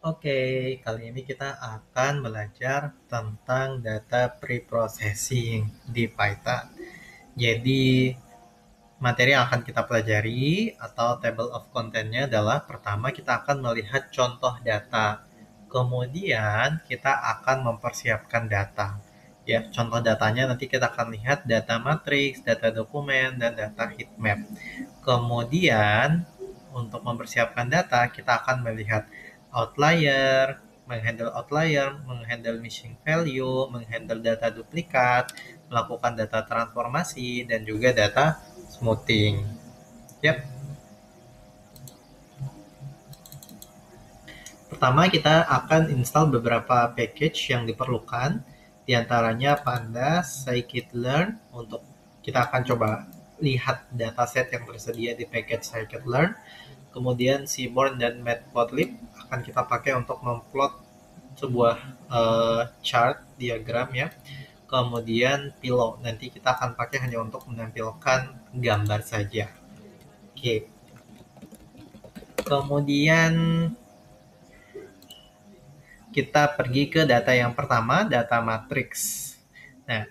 Oke, kali ini kita akan belajar tentang data preprocessing di Python. Jadi, materi yang akan kita pelajari atau table of content-nya adalah pertama kita akan melihat contoh data. Kemudian kita akan mempersiapkan data. Ya, contoh datanya nanti kita akan lihat data matrix, data dokumen, dan data heatmap. Kemudian untuk mempersiapkan data, kita akan melihat outlier, menghandle missing value, menghandle data duplikat, melakukan data transformasi, dan juga data smoothing. Yap. Pertama, kita akan install beberapa package yang diperlukan. Di antaranya Pandas, scikit-learn untuk kita akan coba lihat dataset yang tersedia di package scikit-learn. Kemudian Seaborn dan Matplotlib akan kita pakai untuk memplot sebuah chart diagram ya. Kemudian Pillow nanti kita akan pakai hanya untuk menampilkan gambar saja. Oke. Kemudian kita pergi ke data yang pertama, data matrix. Nah,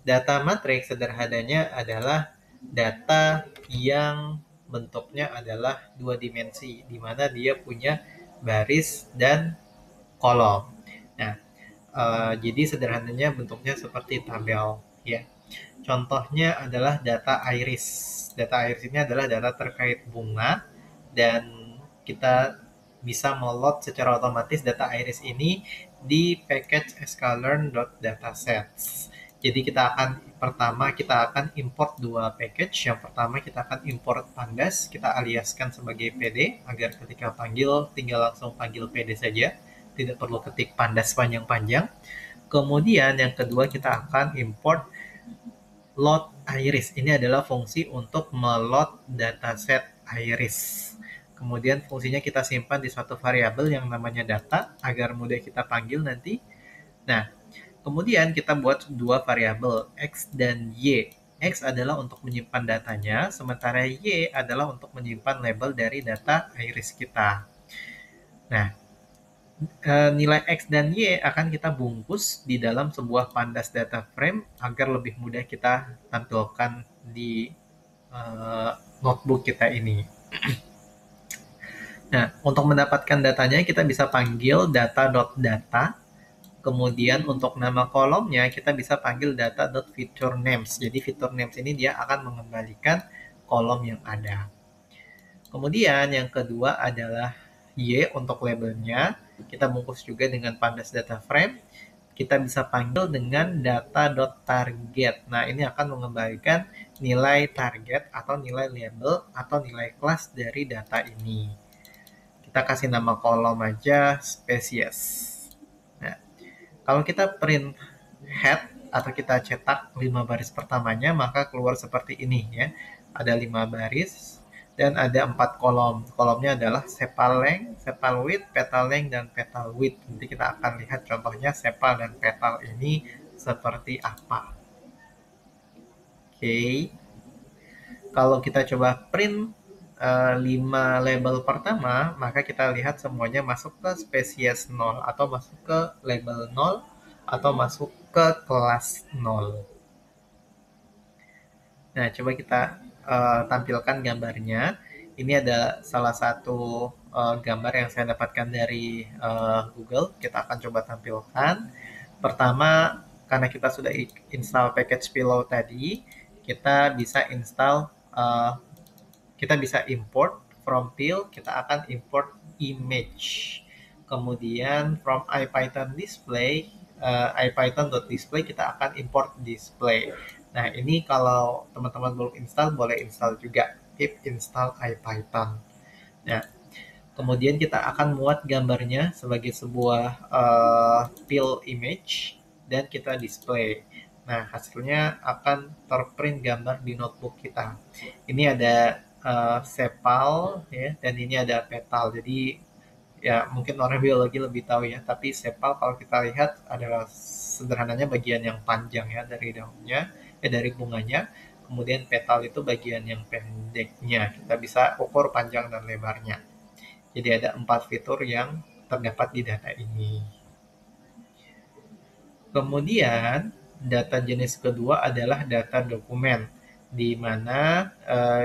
data matrix sederhananya adalah data yang bentuknya adalah dua dimensi, di mana dia punya baris dan kolom. Nah, jadi sederhananya bentuknya seperti tabel, ya. Contohnya adalah data iris. Data iris ini adalah data terkait bunga dan kita bisa melot secara otomatis data iris ini di package sklearn.datasets. Jadi kita akan import dua package. Yang pertama kita akan import pandas, kita aliaskan sebagai pd agar ketika panggil tinggal langsung panggil pd saja, tidak perlu ketik pandas panjang-panjang. Kemudian yang kedua kita akan import load iris. Ini adalah fungsi untuk melot dataset iris. Kemudian fungsinya kita simpan di suatu variabel yang namanya data agar mudah kita panggil nanti. Nah, kemudian kita buat dua variabel X dan Y. X adalah untuk menyimpan datanya, sementara Y adalah untuk menyimpan label dari data iris kita. Nah, nilai X dan Y akan kita bungkus di dalam sebuah pandas data frame agar lebih mudah kita tampilkan di notebook kita ini. Nah, untuk mendapatkan datanya kita bisa panggil data.data. Kemudian untuk nama kolomnya kita bisa panggil data.featureNames. Jadi featureNames ini dia akan mengembalikan kolom yang ada. Kemudian yang kedua adalah Y untuk labelnya. Kita bungkus juga dengan pandas data frame. Kita bisa panggil dengan data.target. Nah, ini akan mengembalikan nilai target atau nilai label atau nilai kelas dari data ini. Kita kasih nama kolom aja spesies. Nah, kalau kita print head atau kita cetak 5 baris pertamanya, maka keluar seperti ini ya. Ada 5 baris dan ada 4 kolom. Kolomnya adalah sepal length, sepal width, petal length, dan petal width. Nanti kita akan lihat contohnya sepal dan petal ini seperti apa. Oke. Kalau kita coba print 5 label pertama, maka kita lihat semuanya masuk ke spesies 0 atau masuk ke label 0 atau masuk ke kelas 0. Nah, coba kita tampilkan gambarnya. Ini ada salah satu gambar yang saya dapatkan dari Google. Kita akan coba tampilkan. Pertama, karena kita sudah install package Pillow tadi, kita bisa kita bisa import from pil, kita akan import image. Kemudian from IPython display, IPython.display kita akan import display. Nah, ini kalau teman-teman belum install, boleh install juga pip install IPython. Nah, kemudian kita akan muat gambarnya sebagai sebuah pil image dan kita display. Nah, hasilnya akan terprint gambar di notebook kita. Ini ada sepal ya, dan ini ada petal. Jadi ya mungkin orang biologi lebih tahu ya, tapi sepal kalau kita lihat adalah sederhananya bagian yang panjang ya dari daunnya, dari bunganya. Kemudian petal itu bagian yang pendeknya. Kita bisa ukur panjang dan lebarnya. Jadi ada 4 fitur yang terdapat di data ini. Kemudian, data jenis kedua adalah data dokumen, di mana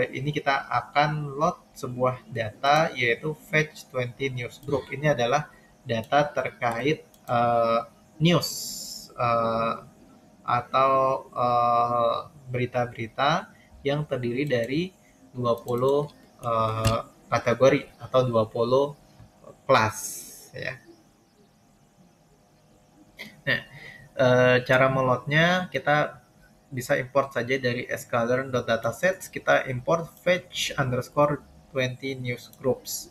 ini kita akan load sebuah data yaitu Fetch 20 News Group. Ini adalah data terkait news atau berita-berita yang terdiri dari 20 kategori atau 20 kelas ya. Nah, cara meloadnya kita bisa import saja dari sklearn.datasets, kita import fetch underscore 20 news groups.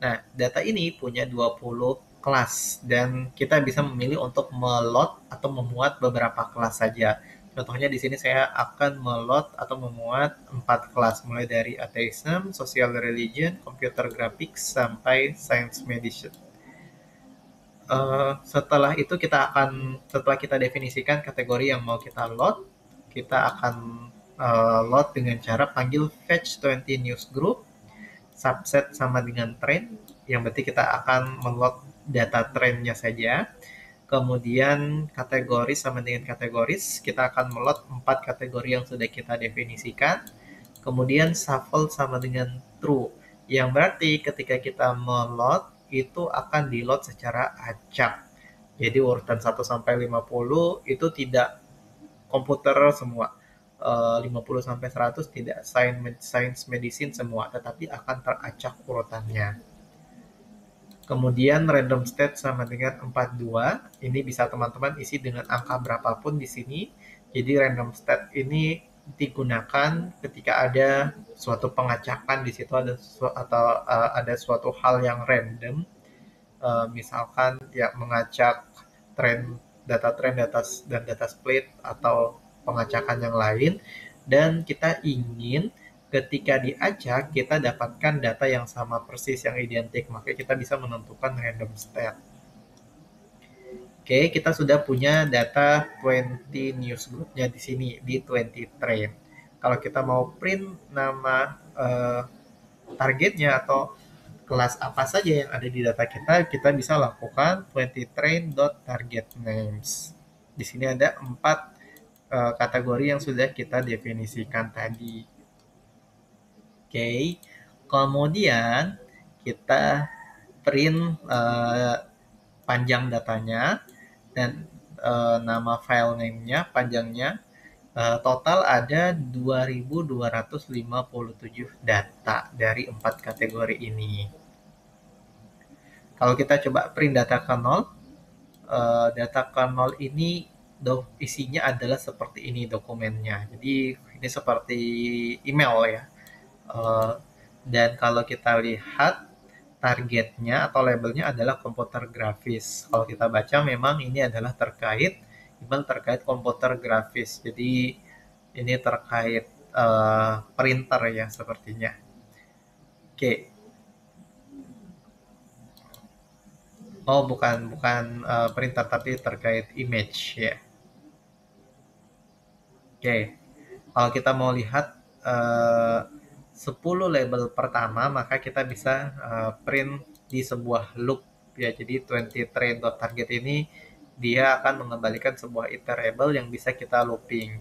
Nah, data ini punya 20 kelas dan kita bisa memilih untuk meload atau memuat beberapa kelas saja. Contohnya di sini saya akan meload atau memuat 4 kelas, mulai dari atheism, social religion, computer graphics, sampai science medicine. Setelah itu setelah kita definisikan kategori yang mau kita load, kita akan load dengan cara panggil fetch 20 news group, subset sama dengan trend, yang berarti kita akan meload data trendnya saja. Kemudian kategori sama dengan kategoris, kita akan meload 4 kategori yang sudah kita definisikan. Kemudian shuffle sama dengan true, yang berarti ketika kita meload itu akan di-load secara acak. Jadi urutan 1 sampai 50 itu tidak komputer semua. 50 sampai 100 tidak science medicine semua, tetapi akan teracak urutannya. Kemudian random state sama dengan 42. Ini bisa teman-teman isi dengan angka berapapun di sini. Jadi random state ini digunakan ketika ada suatu pengacakan di situ atau ada suatu hal yang random. Misalkan ya mengacak data trend dan data split atau pengacakan yang lain, dan kita ingin ketika diacak kita dapatkan data yang sama persis, yang identik, maka kita bisa menentukan random state. Oke, kita sudah punya data 20 news group-nya di sini di 20 trend. Kalau kita mau print nama targetnya atau kelas apa saja yang ada di data kita, kita bisa lakukan 20 train.targetNames. Di sini ada 4 kategori yang sudah kita definisikan tadi. Oke, kemudian kita print panjang datanya dan nama file name-nya, panjangnya. Total ada 2.257 data dari 4 kategori ini. Kalau kita coba print data ke 0, data ke 0 ini isinya adalah seperti ini dokumennya. Jadi ini seperti email ya. Dan kalau kita lihat targetnya atau labelnya adalah komputer grafis. Kalau kita baca memang ini adalah terkait komputer grafis. Jadi ini terkait printer ya sepertinya. Oke. Oh, bukan printer tapi terkait image ya. Oke. Kalau kita mau lihat 10 label pertama, maka kita bisa print di sebuah loop ya. Jadi 20 train.target ini dia akan mengembalikan sebuah iterable yang bisa kita looping.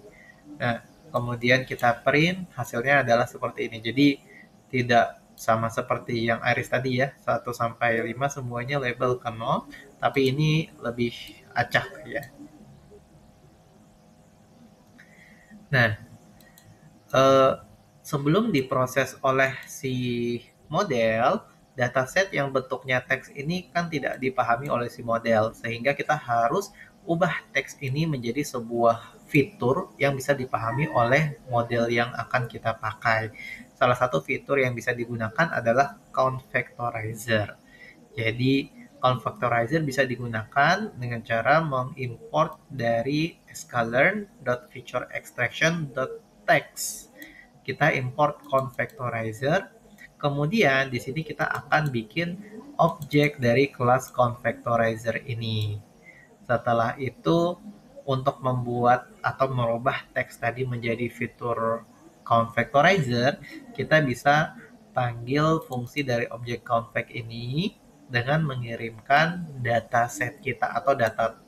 Nah, kemudian kita print, hasilnya adalah seperti ini. Jadi tidak sama seperti yang Iris tadi ya, 1 sampai 5 semuanya label ke 0, tapi ini lebih acak ya. Nah, sebelum diproses oleh si model, dataset yang bentuknya teks ini kan tidak dipahami oleh si model, sehingga kita harus ubah teks ini menjadi sebuah fitur yang bisa dipahami oleh model yang akan kita pakai. Salah satu fitur yang bisa digunakan adalah count factorizer. Jadi count factorizer bisa digunakan dengan cara mengimport dari sklearn.featureExtraction.text. Kita import count factorizer. Kemudian di sini kita akan bikin objek dari kelas count factorizer ini. Setelah itu, untuk membuat atau merubah teks tadi menjadi fitur count factorizer, kita bisa panggil fungsi dari objek count fact ini dengan mengirimkan data set kita atau data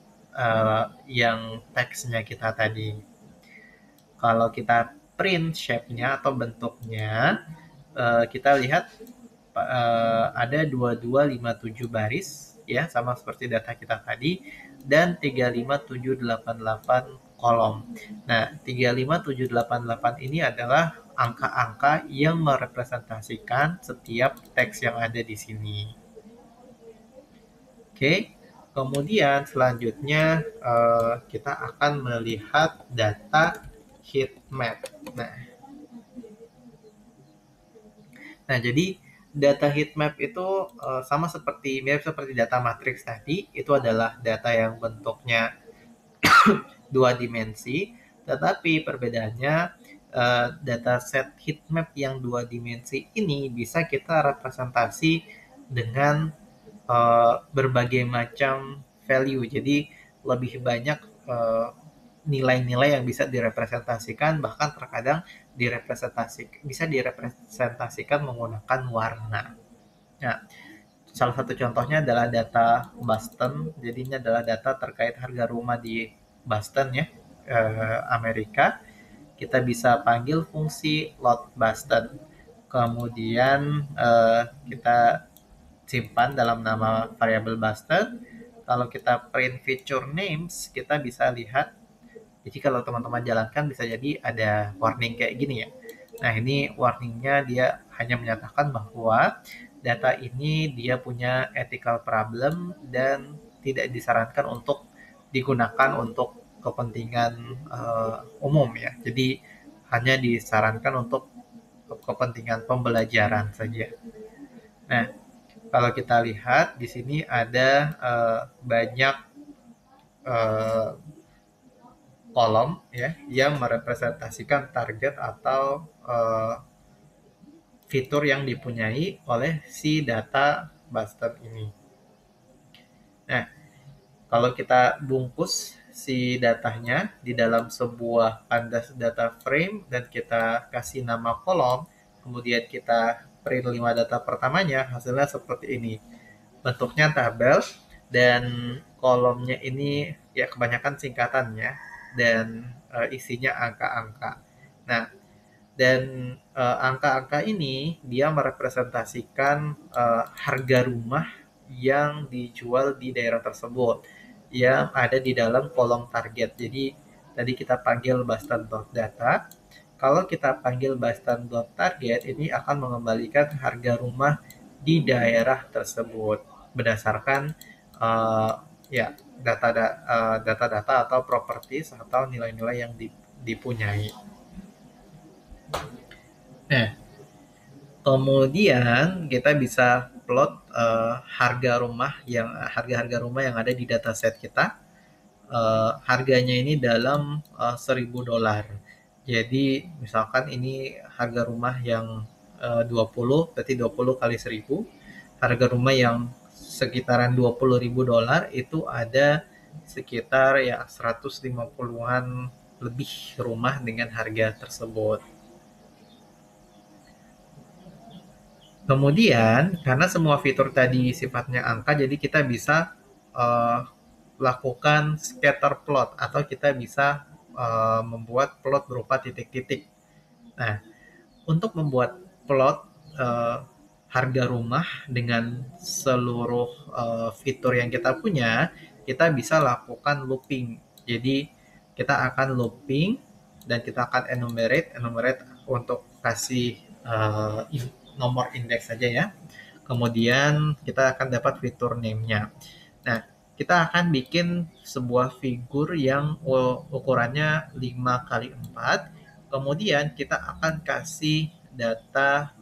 yang teksnya kita tadi. Kalau kita print shape-nya atau bentuknya, kita lihat ada 2257 baris ya, sama seperti data kita tadi, dan 35788 kolom. Nah, 35788 ini adalah angka-angka yang merepresentasikan setiap teks yang ada di sini. Oke, kemudian selanjutnya kita akan melihat data heat map. Nah, jadi data heat map itu sama seperti mirip seperti data matrix tadi, itu adalah data yang bentuknya dua dimensi, tetapi perbedaannya data set heat map yang dua dimensi ini bisa kita representasi dengan berbagai macam value. Jadi lebih banyak nilai-nilai yang bisa direpresentasikan, bahkan terkadang bisa direpresentasikan menggunakan warna. Nah, salah satu contohnya adalah data Boston. Jadi ini adalah data terkait harga rumah di Boston ya, Amerika. Kita bisa panggil fungsi load Boston. Kemudian kita simpan dalam nama variabel Boston. Kalau kita print feature names, kita bisa lihat. Jadi kalau teman-teman jalankan bisa jadi ada warning kayak gini ya. Nah, ini warningnya dia hanya menyatakan bahwa data ini dia punya ethical problem dan tidak disarankan untuk digunakan untuk kepentingan umum ya. Jadi hanya disarankan untuk kepentingan pembelajaran saja. Nah, kalau kita lihat di sini ada banyak kolom ya yang merepresentasikan target atau fitur yang dipunyai oleh si data Boston ini. Nah, kalau kita bungkus si datanya di dalam sebuah pandas data frame dan kita kasih nama kolom, kemudian kita print 5 data pertamanya, hasilnya seperti ini. Bentuknya tabel dan kolomnya ini ya kebanyakan singkatannya dan isinya angka-angka. Nah, dan angka-angka ini dia merepresentasikan harga rumah yang dijual di daerah tersebut yang ada di dalam kolom target. Jadi tadi kita panggil Boston.data. Kalau kita panggil Boston.target, ini akan mengembalikan harga rumah di daerah tersebut berdasarkan ya data-data atau properties atau nilai-nilai yang dipunyai. Nah, kemudian kita bisa plot harga-harga rumah yang ada di dataset kita. Harganya ini dalam $1.000. Jadi misalkan ini harga rumah yang 20, berarti 20 kali 1.000. Harga rumah yang sekitaran $20.000 itu ada sekitar ya 150-an lebih rumah dengan harga tersebut. Kemudian, karena semua fitur tadi sifatnya angka, jadi kita bisa lakukan scatter plot atau kita bisa membuat plot berupa titik-titik. Nah, untuk membuat plot harga rumah dengan seluruh fitur yang kita punya, kita bisa lakukan looping. Jadi, kita akan looping dan kita akan enumerate untuk kasih nomor indeks saja ya. Kemudian kita akan dapat fitur name-nya. Nah, kita akan bikin sebuah figur yang ukurannya 5x4. Kemudian kita akan kasih data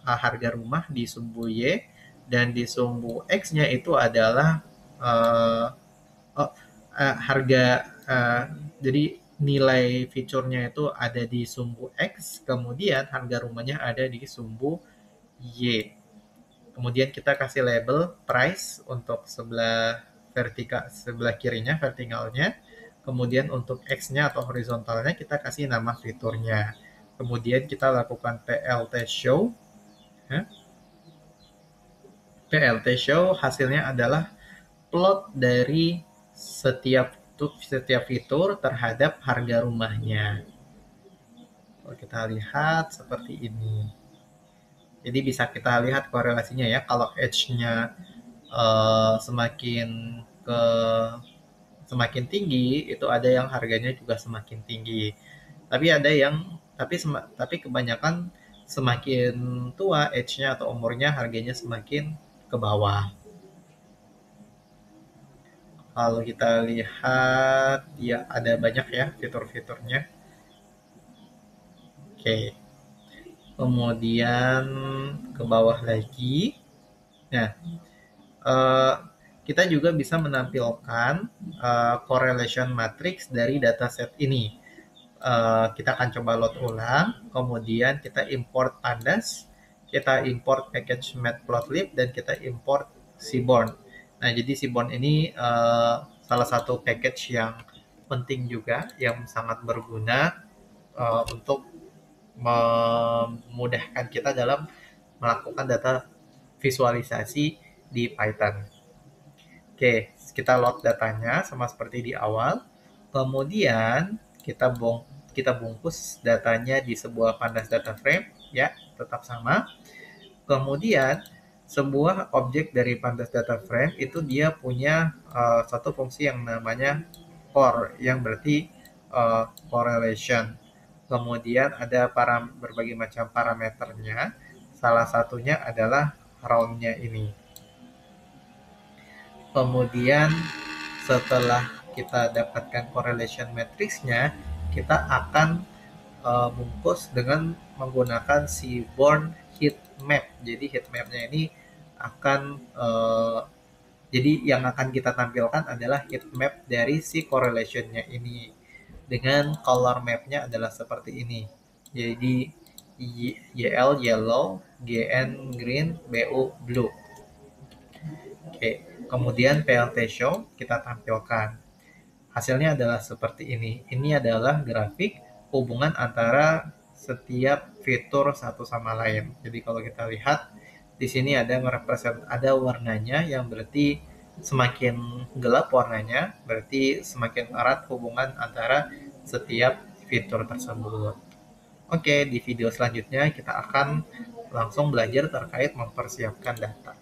harga rumah di sumbu Y, dan di sumbu X-nya itu adalah harga, jadi nilai fiturnya itu ada di sumbu X, kemudian harga rumahnya ada di sumbu Y. Kemudian kita kasih label price untuk sebelah kirinya, vertikalnya. Kemudian untuk X-nya atau horizontalnya kita kasih nama fiturnya. Kemudian kita lakukan plt show. PLT show hasilnya adalah plot dari setiap fitur terhadap harga rumahnya. Kalau kita lihat seperti ini. Jadi bisa kita lihat korelasinya ya. Kalau edge-nya semakin ke semakin tinggi, itu ada yang harganya juga semakin tinggi. Tapi ada yang tapi kebanyakan semakin tua edge-nya atau umurnya harganya semakin ke bawah. Kalau kita lihat ya ada banyak ya fitur-fiturnya. Oke. Kemudian ke bawah lagi. Nah, eh, kita juga bisa menampilkan correlation matrix dari dataset ini. Kita akan coba load ulang, kemudian kita import pandas, kita import package matplotlib, dan kita import seaborn. Nah, jadi seaborn ini salah satu package yang penting juga, yang sangat berguna untuk memudahkan kita dalam melakukan data visualisasi di Python. Oke, kita load datanya sama seperti di awal. Kemudian kita bungkus datanya di sebuah pandas data frame, ya, tetap sama. Kemudian sebuah objek dari pandas data frame itu dia punya satu fungsi yang namanya core, yang berarti correlation. Kemudian ada berbagai macam parameternya. Salah satunya adalah round-nya ini. Kemudian setelah kita dapatkan correlation matrix-nya, kita akan bungkus dengan menggunakan seaborn heat map. Jadi heat map-nya ini akan jadi yang akan kita tampilkan adalah heat map dari si correlation-nya ini. Dengan color map-nya adalah seperti ini. Jadi YL yellow, GN green, BU blue. Oke, kemudian PLT show kita tampilkan. Hasilnya adalah seperti ini. Ini adalah grafik hubungan antara setiap fitur satu sama lain. Jadi kalau kita lihat di sini ada warnanya, yang berarti semakin gelap warnanya berarti semakin erat hubungan antara setiap fitur tersebut. Oke, di video selanjutnya kita akan langsung belajar terkait mempersiapkan data.